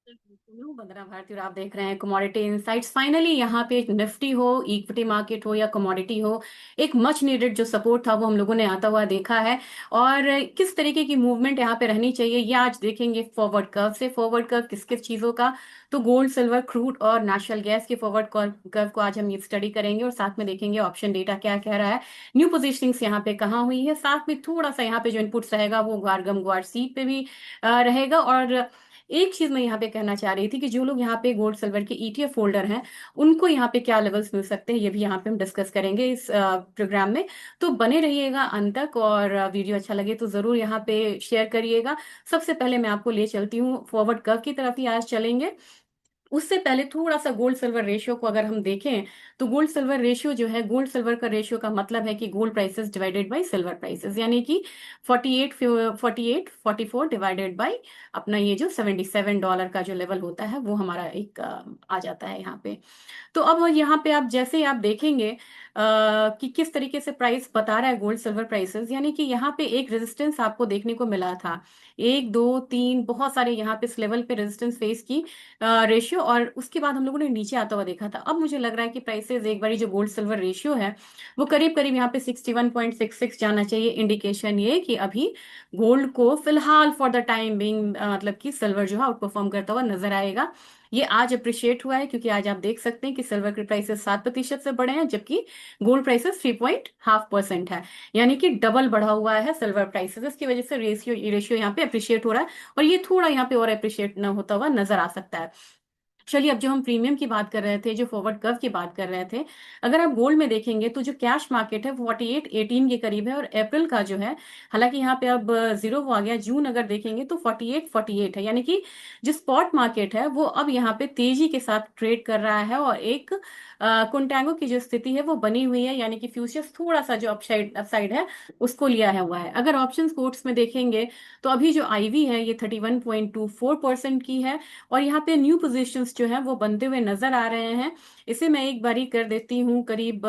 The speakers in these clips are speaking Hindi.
मैं हूं वंदना भारती और आप देख रहे हैं कमोडिटी इनसाइट्स। फाइनली यहाँ पे एक निफ्टी हो, इक्विटी मार्केट हो या कमोडिटी हो, एक मच नीडेड जो सपोर्ट था वो हम लोगों ने आता हुआ देखा है। और किस तरीके की मूवमेंट यहाँ पे रहनी चाहिए ये आज देखेंगे फॉरवर्ड कर्व से। फॉरवर्ड कर्व किस किस चीजों का, तो गोल्ड, सिल्वर, क्रूड और नेचुरल गैस के फॉरवर्ड कर्व को आज हम ये स्टडी करेंगे और साथ में देखेंगे ऑप्शन डेटा क्या कह रहा है, न्यू पोजिशनिंग्स यहाँ पे कहाँ हुई है। साथ में थोड़ा सा यहाँ पे जो इनपुट्स रहेगा वो ग्वारगम ग्वार सी पे भी रहेगा। और एक चीज मैं यहाँ पे कहना चाह रही थी कि जो लोग यहाँ पे गोल्ड सिल्वर के ईटीएफ होल्डर हैं उनको यहाँ पे क्या लेवल्स मिल सकते हैं ये भी यहाँ पे हम डिस्कस करेंगे इस प्रोग्राम में। तो बने रहिएगा अंत तक और वीडियो अच्छा लगे तो जरूर यहाँ पे शेयर करिएगा। सबसे पहले मैं आपको ले चलती हूँ फॉरवर्ड कर्व की तरफ ही आज चलेंगे। उससे पहले थोड़ा सा गोल्ड सिल्वर रेशियो को अगर हम देखें तो गोल्ड सिल्वर रेशियो जो है, गोल्ड सिल्वर का रेशियो का मतलब है कि gold prices divided by silver prices, यानी कि 48 डिवाइडेड बाय अपना ये जो $77 का जो लेवल होता है वो हमारा एक आ जाता है यहाँ पे। तो अब यहाँ पे आप जैसे ही आप देखेंगे कि किस तरीके से प्राइस बता रहा है गोल्ड सिल्वर प्राइसेस, यानी कि यहाँ पे एक रेजिस्टेंस आपको देखने को मिला था, एक दो तीन बहुत सारे यहाँ पे इस लेवल पे रेजिस्टेंस फेस की रेशियो, और उसके बाद हम लोगों ने नीचे आता हुआ देखा था। अब मुझे लग रहा है कि प्राइसेस एक बारी जो गोल्ड सिल्वर रेशियो है वो करीब करीब यहाँ पे 61.66 जाना चाहिए। इंडिकेशन ये कि अभी गोल्ड को फिलहाल फॉर द टाइम बिंग मतलब कि सिल्वर जो है आउट परफॉर्म करता हुआ नजर आएगा। ये आज अप्रिशिएट हुआ है क्योंकि आज आप देख सकते हैं कि सिल्वर के प्राइसेस 7% से बढ़े हैं जबकि गोल्ड प्राइसेस 3.5% है, यानी कि डबल बढ़ा हुआ है सिल्वर प्राइसेस। इसकी वजह से रेशियो रेशियो यहाँ पे अप्रिशिएट हो रहा है और ये थोड़ा यहाँ पे और अप्रिशिएट न होता हुआ नजर आ सकता है। चलिए, अब जो हम प्रीमियम की बात कर रहे थे, जो फॉरवर्ड कर्व की बात कर रहे थे, अगर आप गोल्ड में देखेंगे तो जो कैश मार्केट है 48.18 के करीब है और अप्रैल का जो है, हालांकि यहाँ पे अब जीरो वो आ गया, जून अगर देखेंगे तो 48.48 है, यानी कि जो स्पॉट मार्केट है वो अब यहाँ पे तेजी के साथ ट्रेड कर रहा है और एक कुंटैंगो की जो स्थिति है वो बनी हुई है, यानी कि फ्यूचर्स थोड़ा सा जो अपसाइड अपसाइड है उसको लिया है हुआ है। अगर ऑप्शंस कोट्स में देखेंगे तो अभी जो आईवी है ये 31.24% की है और यहाँ पे न्यू पोजीशंस जो है वो बनते हुए नजर आ रहे हैं। इसे मैं एक बारी कर देती हूँ करीब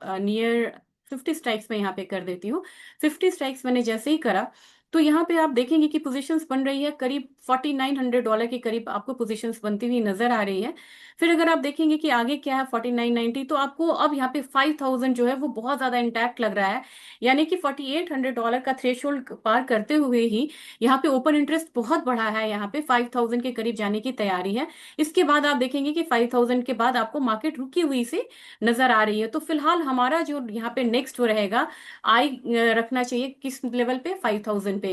नियर 50 स्ट्राइक्स में यहाँ पे कर देती हूँ। 50 स्ट्राइक्स मैंने जैसे ही करा तो यहाँ पे आप देखेंगे कि पोजीशंस बन रही है करीब $4900 के करीब आपको पोजीशंस बनती हुई नजर आ रही है। फिर अगर आप देखेंगे कि आगे क्या है 4990, तो आपको अब यहाँ पे 5000 जो है वो बहुत ज्यादा इंटैक्ट लग रहा है, यानी कि $4800 का थ्रेशोल्ड पार करते हुए ही यहाँ पे ओपन इंटरेस्ट बहुत बढ़ा है, यहाँ पे 5000 के करीब जाने की तैयारी है। इसके बाद आप देखेंगे कि 5000 के बाद आपको मार्केट रुकी हुई से नजर आ रही है। तो फिलहाल हमारा जो यहाँ पे नेक्स्ट वो रहेगा, आई रखना चाहिए किस लेवल पे, 5000 पे।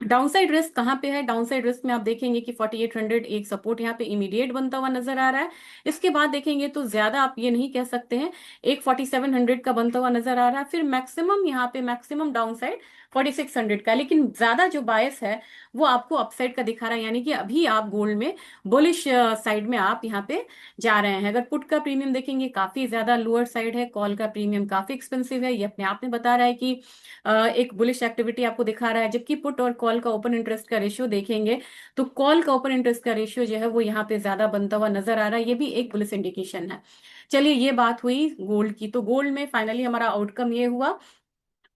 डाउनसाइड रिस्क कहाँ पे है, डाउनसाइड रिस्क में आप देखेंगे कि 4800 एक सपोर्ट यहाँ पे इमीडिएट बनता हुआ नजर आ रहा है। इसके बाद देखेंगे तो ज्यादा आप ये नहीं कह सकते हैं, एक 4700 का बनता हुआ नजर आ रहा है। फिर मैक्सिमम यहाँ पे मैक्सिमम डाउनसाइड 4600 का है, लेकिन ज्यादा जो बायस है वो आपको अपसाइड का दिखा रहा है, यानी कि अभी आप गोल्ड में बुलिश साइड में आप यहाँ पे जा रहे हैं। अगर पुट का प्रीमियम देखेंगे काफी ज्यादा लोअर साइड है, कॉल का प्रीमियम काफी एक्सपेंसिव है, ये अपने आप में बता रहा है कि एक बुलिश एक्टिविटी आपको दिखा रहा है। जबकि पुट और कॉल का ओपन इंटरेस्ट का रेशियो देखेंगे तो कॉल का ओपन इंटरेस्ट का रेशियो जो है वो यहाँ पे ज्यादा बनता हुआ नजर आ रहा है, ये भी एक बुलिश इंडिकेशन है। चलिए, ये बात हुई गोल्ड की। तो गोल्ड में फाइनली हमारा आउटकम ये हुआ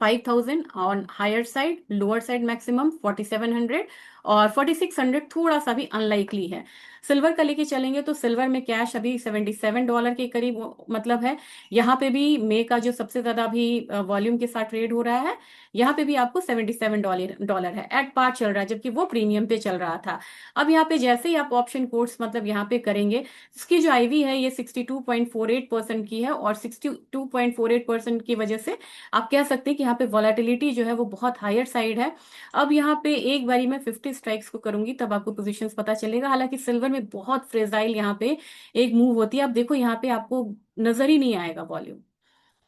5000 on higher side, lower side maximum 4700 और 4600 थोड़ा सा भी अनलाइकली है। सिल्वर का लेके चलेंगे तो सिल्वर में कैश अभी $77 के करीब मतलब है। यहाँ पे भी मे का जो सबसे ज्यादा अभी वॉल्यूम के साथ ट्रेड हो रहा है, यहाँ पे भी आपको $77 डॉलर है, एट पार चल रहा है, जबकि वो प्रीमियम पे चल रहा था। अब यहाँ पे जैसे ही आप ऑप्शन कोर्स मतलब यहाँ पे करेंगे, इसकी जो आईवी है ये 62.48% की है और 62.48% की वजह से आप कह सकते हैं कि यहाँ पे वॉलेटिलिटी जो है वो बहुत हायर साइड है। अब यहाँ पे एक बारी मैं 50 स्ट्राइक्स को करूंगी तब आपको पोजीशंस पता चलेगा। हालांकि सिल्वर में बहुत फ्रेजाइल यहाँ पे एक मूव होती है। आप देखो यहाँ पे आपको नजर ही नहीं आएगा वॉल्यूम,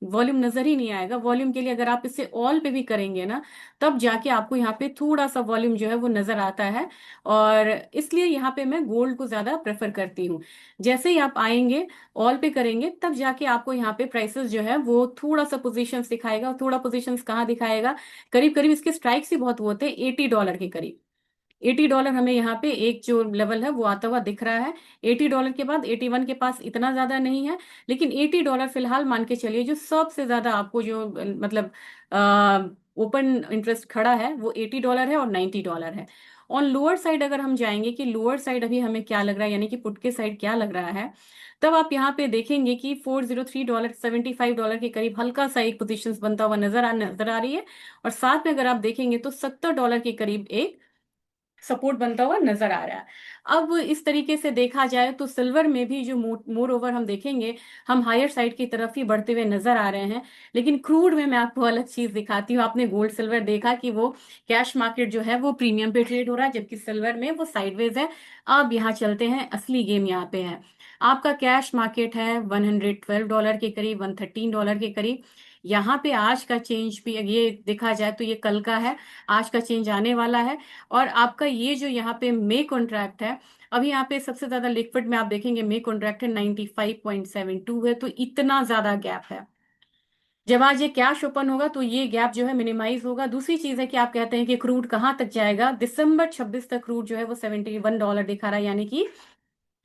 वॉल्यूम नजर ही नहीं आएगा। वॉल्यूम के लिए अगर आप इसे ऑल पे भी करेंगे ना तब जाके आपको यहाँ पे थोड़ा सा वॉल्यूम जो है वो नजर आता है, और इसलिए यहाँ पे मैं गोल्ड को ज्यादा प्रेफर करती हूँ। जैसे ही आप आएंगे ऑल पे करेंगे तब जाके आपको यहाँ पे प्राइसेस जो है वो थोड़ा सा पोजीशंस दिखाएगा। थोड़ा पोजीशंस कहाँ दिखाएगा, करीब करीब इसके स्ट्राइक्स ही बहुत होते हैं, $80 के करीब। $80 हमें यहाँ पे एक जो लेवल है वो आता हुआ दिख रहा है। $80 के बाद 81 के पास इतना ज्यादा नहीं है, लेकिन $80 फिलहाल मान के चलिए जो सबसे ज्यादा आपको जो मतलब ओपन इंटरेस्ट खड़ा है वो $80 है और $90 है। ऑन लोअर साइड अगर हम जाएंगे कि लोअर साइड अभी हमें क्या लग रहा है, यानी कि पुट के साइड क्या लग रहा है, तब आप यहाँ पे देखेंगे कि $403 $75 के करीब हल्का सा एक पोजीशन बनता हुआ नजर आ रही है। और साथ में अगर आप देखेंगे तो $70 के करीब एक सपोर्ट बनता हुआ नजर आ रहा है। अब इस तरीके से देखा जाए तो सिल्वर में भी जो मोर ओवर हम देखेंगे, हम हायर साइड की तरफ ही बढ़ते हुए नजर आ रहे हैं। लेकिन क्रूड में मैं आपको अलग चीज दिखाती हूँ। आपने गोल्ड सिल्वर देखा कि वो कैश मार्केट जो है वो प्रीमियम पे ट्रेड हो रहा है, जबकि सिल्वर में वो साइडवेज है। अब यहाँ चलते हैं, असली गेम यहाँ पे है। आपका कैश मार्केट है $112 के करीब, $113 के करीब। यहाँ पे आज का चेंज भी ये देखा जाए तो ये कल का है, आज का चेंज आने वाला है। और आपका ये जो यहाँ पे मे कॉन्ट्रैक्ट है, अभी यहाँ पे सबसे ज्यादा लिक्विड में आप देखेंगे मे कॉन्ट्रैक्ट है 95.72 है, तो इतना ज्यादा गैप है। जब आज ये कैश ओपन होगा तो ये गैप जो है मिनिमाइज होगा। दूसरी चीज है कि आप कहते हैं कि क्रूड कहाँ तक जाएगा, दिसंबर 26 तक क्रूड जो है वो $71 दिखा रहा है, यानी कि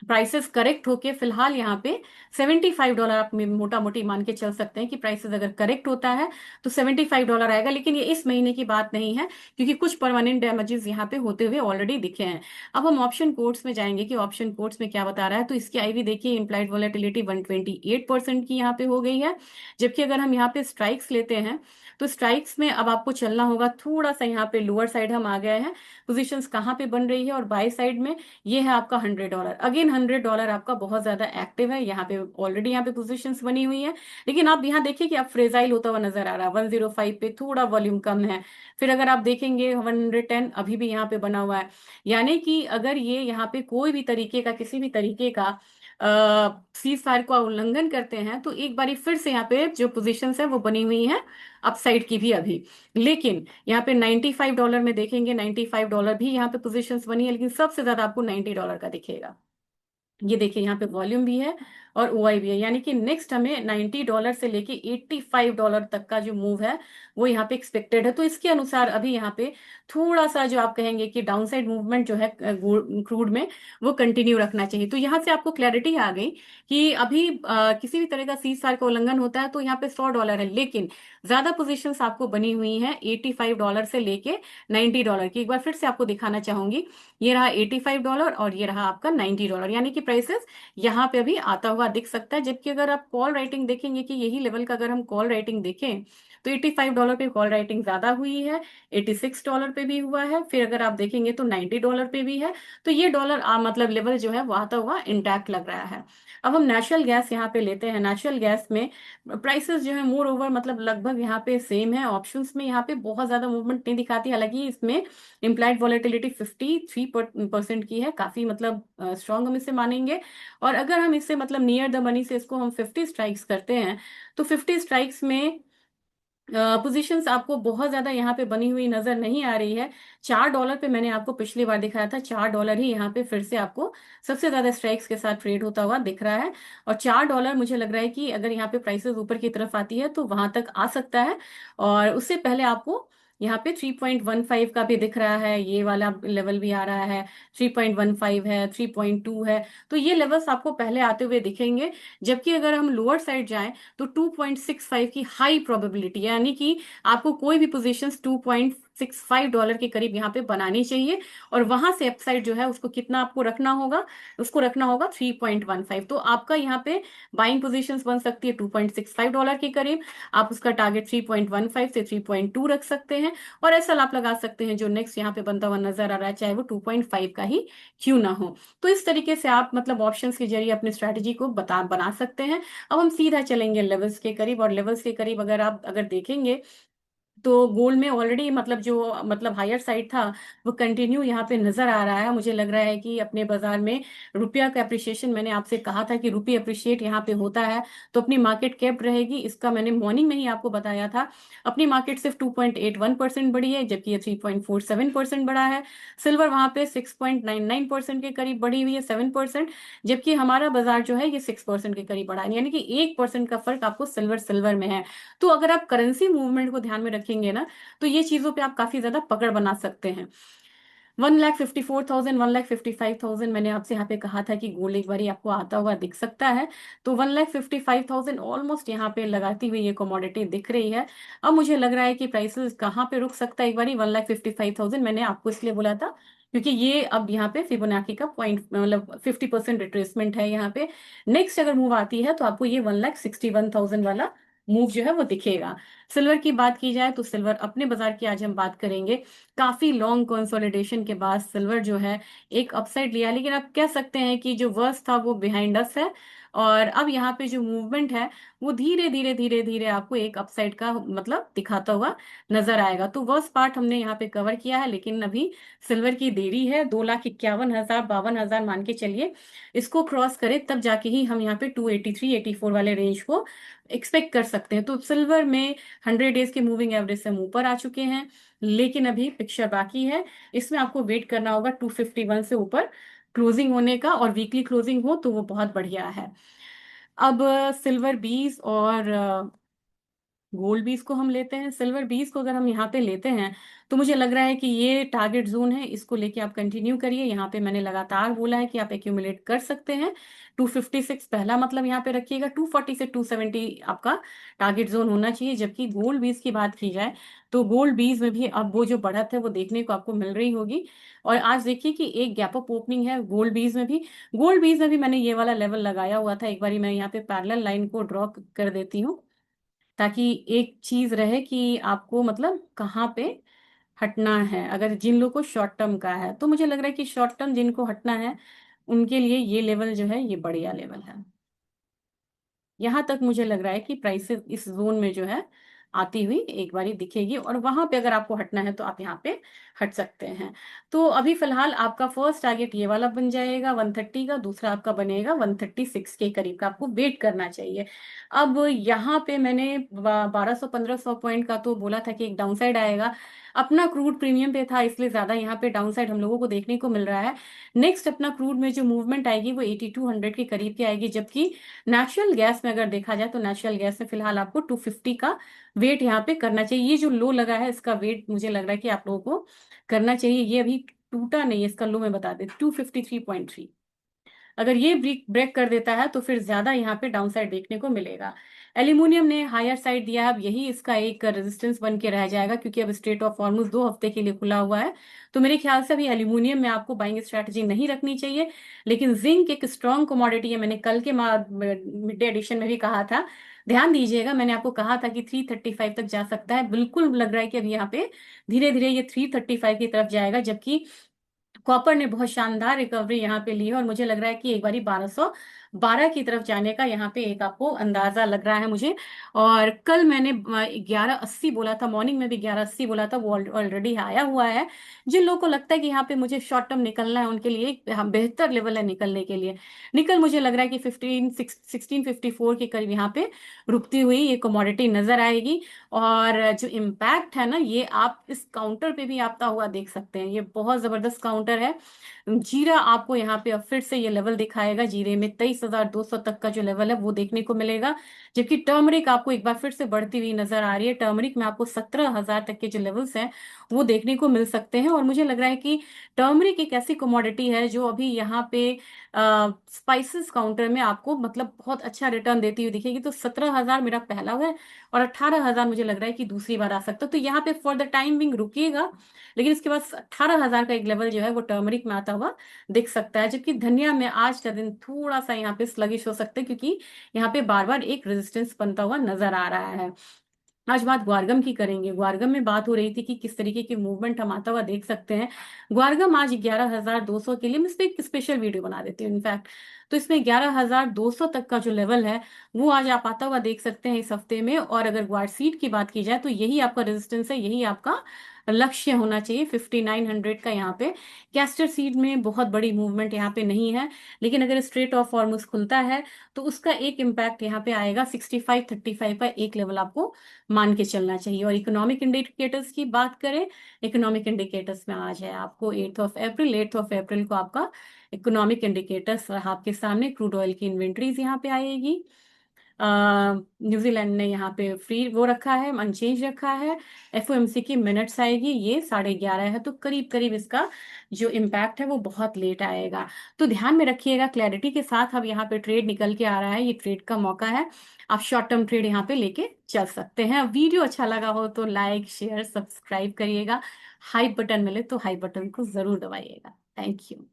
प्राइसेस करेक्ट होके फिलहाल यहाँ पे $75 आप मोटा मोटी मान के चल सकते हैं कि प्राइसेस अगर करेक्ट होता है तो $75 आएगा। लेकिन ये इस महीने की बात नहीं है, क्योंकि कुछ परमानेंट डैमेजेस यहाँ पे होते हुए ऑलरेडी दिखे हैं। अब हम ऑप्शन कोड्स में जाएंगे कि ऑप्शन कोड्स में क्या बता रहा है। तो इसकी आईवी देखिए, इम्प्लाइड वॉलेटिलिटी 128% की यहाँ पे हो गई है। जबकि अगर हम यहाँ पे स्ट्राइक्स लेते हैं तो स्ट्राइक्स में अब आपको चलना होगा थोड़ा सा, यहाँ पे लोअर साइड हम आ गए हैं। पोजिशंस कहाँ पे बन रही है, और बाय साइड में ये है आपका $100। अगेन $100 आपका बहुत ज्यादा एक्टिव है, यहाँ पे ऑलरेडी यहाँ पे पोजीशंस बनी हुई है। लेकिन आप यहाँ देखिए कि आप फ्रेजाइल होता हुआ नजर आ रहा है, 105 पे थोड़ा वॉल्यूम कम है। फिर अगर आप देखेंगे 110 अभी भी यहाँ पे बना हुआ है। यानी कि अगर ये यहाँ पे कोई भी तरीके का, किसी भी तरीके का सीज फायर का उल्लंघन करते हैं तो एक बारी फिर से यहाँ पे जो पोजीशंस है वो बनी हुई है अपसाइड की भी अभी। लेकिन यहाँ पे $95 में देखेंगे, $95 भी यहाँ पे पोजीशंस बनी है, लेकिन सबसे ज्यादा आपको $90 का दिखेगा। ये देखिए यहाँ पे वॉल्यूम भी है और ओआई भी है, यानी कि नेक्स्ट हमें $90 से लेके $85 तक का जो मूव है वो यहाँ पे एक्सपेक्टेड है। तो इसके अनुसार अभी यहाँ पे थोड़ा सा जो आप कहेंगे कि डाउनसाइड मूवमेंट जो है क्रूड में, वो कंटिन्यू रखना चाहिए। तो यहाँ से आपको क्लैरिटी आ गई कि अभी किसी भी तरह का सीज फायर का उल्लंघन होता है तो यहाँ पे $100 है। लेकिन ज्यादा पोजीशंस आपको बनी हुई हैं $85 से लेके $90 की। एक बार फिर से आपको दिखाना चाहूंगी, ये रहा $85 और ये रहा आपका $90, यानी कि प्राइसेस यहाँ पे अभी आता हुआ दिख सकता है। जबकि अगर आप कॉल राइटिंग देखेंगे कि यही लेवल का अगर हम कॉल राइटिंग देखें तो $85 पे कॉल राइटिंग ज्यादा हुई है, $86 पे भी हुआ है, फिर अगर आप देखेंगे तो $90 पे भी है। तो ये डॉलर मतलब लेवल जो है वो आता हुआ इंटैक्ट लग रहा है। अब हम नेचुरल गैस यहाँ पे लेते हैं। नेचुरल गैस में प्राइसेस जो है मोर ओवर मतलब लगभग यहाँ पे सेम है। ऑप्शंस में यहाँ पे बहुत ज्यादा मूवमेंट नहीं दिखाती, हालांकि इसमें इम्प्लाइड वॉलेटिलिटी 53% की है, काफी मतलब स्ट्रांग हम इसे मानेंगे। और अगर हम इसे मतलब नियर द मनी से इसको हम 50 स्ट्राइक्स करते हैं तो 50 स्ट्राइक्स में पोजीशंस आपको बहुत ज्यादा यहाँ पे बनी हुई नजर नहीं आ रही है। $4 पे मैंने आपको पिछली बार दिखाया था, $4 ही यहाँ पे फिर से आपको सबसे ज्यादा स्ट्राइक्स के साथ ट्रेड होता हुआ दिख रहा है। और $4 मुझे लग रहा है कि अगर यहाँ पे प्राइसेस ऊपर की तरफ आती है तो वहां तक आ सकता है। और उससे पहले आपको यहाँ पे 3.15 का भी दिख रहा है, ये वाला लेवल भी आ रहा है, 3.15 है, 3.2 है। तो ये लेवल्स आपको पहले आते हुए दिखेंगे। जबकि अगर हम लोअर साइड जाएं तो 2.65 की हाई प्रोबेबिलिटी, यानी कि आपको कोई भी पोजीशंस $2.65 के करीब यहाँ पे बनानी चाहिए। और वहां से अपसाइड जो है उसको कितना आपको रखना होगा, उसको रखना होगा 3.15। तो आपका यहाँ पे बाइंग पोजीशंस बन सकती है $2.65 के करीब। आप उसका टारगेट 3.15 से 3.2 रख सकते हैं। और ऐसा लाभ लगा सकते हैं जो नेक्स्ट यहाँ पे बनता हुआ नजर आ रहा है, चाहे वो 2.5 का ही क्यों ना हो। तो इस तरीके से आप मतलब ऑप्शंस के जरिए अपनी स्ट्रेटेजी को बना सकते हैं। अब हम सीधा चलेंगे लेवल्स के करीब, और लेवल्स के करीब अगर आप देखेंगे तो गोल्ड में ऑलरेडी मतलब जो मतलब हायर साइड था वो कंटिन्यू यहाँ पे नजर आ रहा है। मुझे लग रहा है कि अपने बाजार में रुपया का अप्रिशिएशन, मैंने आपसे कहा था कि रुपये अप्रिशिएट यहाँ पे होता है तो अपनी मार्केट कैप रहेगी, इसका मैंने मॉर्निंग में ही आपको बताया था। अपनी मार्केट सिर्फ 2.81% बढ़ी है, जबकि ये 3.47% बढ़ा है। सिल्वर वहां पे 6.99% के करीब बढ़ी हुई है, 7%। जबकि हमारा बाजार जो है ये 6% के करीब बढ़ा है, यानी कि 1% का फर्क आपको सिल्वर सिल्वर में है। तो अगर आप करेंसी मूवमेंट को ध्यान में रखेंगे ना तो ये चीजों पे आप काफी ज्यादा पकड़ बना सकते हैं। 1,54,000 1,55,000 मैंने आपसे यहाँ पे कहा था कि गोल्ड एक बारी आपको आता हुआ दिख सकता है। तो 1,55,000 ऑलमोस्ट यहाँ पे लगाती हुई ये कमोडिटी दिख रही है। अब मुझे लग रहा है कि प्राइसेस कहाँ पे रुक सकता है, एक बारी 1,55,000 मैंने आपको इसलिए बोला था क्योंकि ये अब यहाँ पे फिबोनाची का पॉइंट मतलब 50% रिट्रेसमेंट है यहाँ पे। नेक्स्ट अगर मूव आती है तो आपको ये 1,61,000 वाला मूव जो है वो दिखेगा। सिल्वर की बात की जाए तो सिल्वर अपने बाजार की आज हम बात करेंगे। काफी लॉन्ग कंसोलिडेशन के बाद सिल्वर जो है एक अपसाइड लिया, लेकिन आप कह सकते हैं कि जो वर्स्ट था वो बिहाइंड अस है। और अब यहाँ पे जो मूवमेंट है वो धीरे धीरे धीरे धीरे आपको एक अपसाइड का मतलब दिखाता हुआ नजर आएगा। तो वर्स्ट पार्ट हमने यहाँ पे कवर किया है, लेकिन अभी सिल्वर की देरी है। 2,51,000 52,000 मान के चलिए, इसको क्रॉस करे तब जाके ही हम यहाँ पे 283 84 वाले रेंज को एक्सपेक्ट कर सकते हैं। तो सिल्वर में 100 डेज के मूविंग एवरेज से हम ऊपर आ चुके हैं, लेकिन अभी पिक्चर बाकी है। इसमें आपको वेट करना होगा 251 से ऊपर क्लोजिंग होने का, और वीकली क्लोजिंग हो तो वो बहुत बढ़िया है। अब सिल्वर बीज और गोल्ड बीज को हम लेते हैं। सिल्वर बीज को अगर हम यहाँ पे लेते हैं तो मुझे लग रहा है कि ये टारगेट जोन है, इसको लेके आप कंटिन्यू करिए। यहाँ पे मैंने लगातार बोला है कि आप एक्यूमुलेट कर सकते हैं। 256 पहला मतलब यहाँ पे रखिएगा, 240 से 270 आपका टारगेट जोन होना चाहिए। जबकि गोल्ड बीज की बात की जाए तो गोल्ड बीज में भी अब वो जो बढ़त है वो देखने को आपको मिल रही होगी। और आज देखिए कि एक गैप अप ओपनिंग है गोल्ड बीज में भी। गोल्ड बीज में भी मैंने ये वाला लेवल लगाया हुआ था। एक बारी मैं यहाँ पे पैरेलल लाइन को ड्रॉ कर देती हूँ, ताकि एक चीज रहे कि आपको मतलब कहाँ पे हटना है। अगर जिन लोगों को शॉर्ट टर्म का है तो मुझे लग रहा है कि शॉर्ट टर्म जिनको हटना है उनके लिए ये लेवल जो है ये बढ़िया लेवल है। यहाँ तक मुझे लग रहा है कि प्राइसेस इस जोन में जो है आती हुई एक बारी दिखेगी, और वहां पे अगर आपको हटना है तो आप यहाँ पे हट सकते हैं। तो अभी फिलहाल आपका फर्स्ट टारगेट ये वाला बन जाएगा 130 का, दूसरा आपका बनेगा 136 के करीब का, आपको वेट करना चाहिए। अब यहाँ पे मैंने 1200 1500 पॉइंट का तो बोला था कि एक डाउनसाइड आएगा। अपना क्रूड प्रीमियम पे था इसलिए ज्यादा यहाँ पे डाउनसाइड हम लोगों को देखने को मिल रहा है। नेक्स्ट अपना क्रूड में जो मूवमेंट आएगी वो 8200 के करीब की आएगी। जबकि नेचुरल गैस में अगर देखा जाए तो नेचुरल गैस में फिलहाल आपको 250 का वेट यहाँ पे करना चाहिए। ये जो लो लगा है इसका वेट मुझे लग रहा है कि आप लोगों को करना चाहिए। ये अभी टूटा नहीं है, इसका लो मैं बता देती, 253.3। अगर ये ब्रेक ब्रेक कर देता है तो फिर ज्यादा यहाँ पे डाउन साइड देखने को मिलेगा। एल्यूमिनियम ने हायर साइड दिया है, अब यही इसका एक रेजिस्टेंस बन के रह जाएगा, क्योंकि अब स्ट्रेट ऑफ हॉर्मुज 2 हफ्ते के लिए खुला हुआ है। तो मेरे ख्याल से अभी एल्यूमिनियम में आपको बाइंग स्ट्रैटेजी नहीं रखनी चाहिए। लेकिन जिंक एक स्ट्रॉन्ग कमोडिटी है, मैंने कल के मिड डे एडिशन में भी कहा था। ध्यान दीजिएगा, मैंने आपको कहा था कि 335 तक जा सकता है। बिल्कुल लग रहा है कि अभी यहाँ पे धीरे धीरे ये 335 की तरफ जाएगा। जबकि कॉपर ने बहुत शानदार रिकवरी यहाँ पे ली है, और मुझे लग रहा है कि एक बारी 1212 की तरफ जाने का यहाँ पे एक आपको अंदाजा लग रहा है मुझे। और कल मैंने 1180 बोला था, मॉर्निंग में भी 1180 बोला था, वो ऑलरेडी आया हुआ है। जिन लोगों को लगता है कि यहाँ पे मुझे शॉर्ट टर्म निकलना है उनके लिए एक बेहतर लेवल है निकलने के लिए। निकल मुझे लग रहा है कि 1654 के करीब यहाँ पे रुकती हुई ये कमोडिटी नजर आएगी। और जो इम्पैक्ट है ना, ये आप इस काउंटर पे भी आता हुआ देख सकते हैं। ये बहुत जबरदस्त काउंटर है। जीरा आपको यहाँ पे अब फिर से ये लेवल दिखाएगा। जीरे में 23,200 तक का जो लेवल है वो देखने को मिलेगा। जबकि टर्मरिक आपको एक बार फिर से बढ़ती हुई नजर आ रही है। टर्मरिक में आपको 17,000 तक के जो लेवल्स हैं वो देखने को मिल सकते हैं। और मुझे लग रहा है कि टर्मरिक एक ऐसी कमोडिटी है जो अभी यहाँ पे स्पाइसेस काउंटर में आपको मतलब बहुत अच्छा रिटर्न देती हुई दिखेगी। तो 17,000 मेरा पहला है, और 18,000 मुझे लग रहा है कि दूसरी बार आ सकता है। तो यहाँ पे फॉर द टाइम बिंग रुकिएगा, लेकिन इसके बाद 18,000 का एक लेवल जो है वो टर्मरिक में आता हुआ दिख सकता है। जबकि धनिया में आज का दिन थोड़ा सा यहाँ पे स्लगिश हो सकता है, क्योंकि यहाँ पे बार बार एक रेजिस्टेंस बनता हुआ नजर आ रहा है। आज बात ग्वारगम की करेंगे। ग्वारगम में बात हो रही थी कि किस तरीके की मूवमेंट हम आता हुआ देख सकते हैं। ग्वारगम आज 11,200 के लिए मैं इस पे एक स्पेशल वीडियो बना देती हूँ इनफैक्ट। तो इसमें 11,200 तक का जो लेवल है वो आज आप आता हुआ देख सकते हैं इस हफ्ते में। और अगर ग्वारसीड की बात की जाए तो यही आपका रेजिस्टेंस है, यही आपका लक्ष्य होना चाहिए 5,900 का। यहाँ पे कैस्टर सीड में बहुत बड़ी मूवमेंट यहाँ पे नहीं है, लेकिन अगर स्ट्रेट ऑफ फॉर्मूस खुलता है तो उसका एक इम्पैक्ट यहाँ पे आएगा। 6535 का एक लेवल आपको मान के चलना चाहिए। और इकोनॉमिक इंडिकेटर्स की बात करें, इकोनॉमिक इंडिकेटर्स में आज है आपको 8 ऑफ अप्रैल को आपका इकोनॉमिक इंडिकेटर्स आपके सामने। क्रूड ऑयल की इन्वेंट्रीज यहाँ पे आएगी। न्यूजीलैंड ने यहाँ पे फ्री वो रखा है, अनचेंज रखा है। एफओएमसी की मिनट्स आएगी, ये 11:30 है, तो करीब करीब इसका जो इम्पैक्ट है वो बहुत लेट आएगा। तो ध्यान में रखिएगा, क्लैरिटी के साथ अब यहाँ पे ट्रेड निकल के आ रहा है, ये ट्रेड का मौका है। आप शॉर्ट टर्म ट्रेड यहाँ पे लेके चल सकते हैं। वीडियो अच्छा लगा हो तो लाइक शेयर सब्सक्राइब करिएगा। हाई बटन मिले तो हाई बटन को जरूर दबाइएगा। Thank you.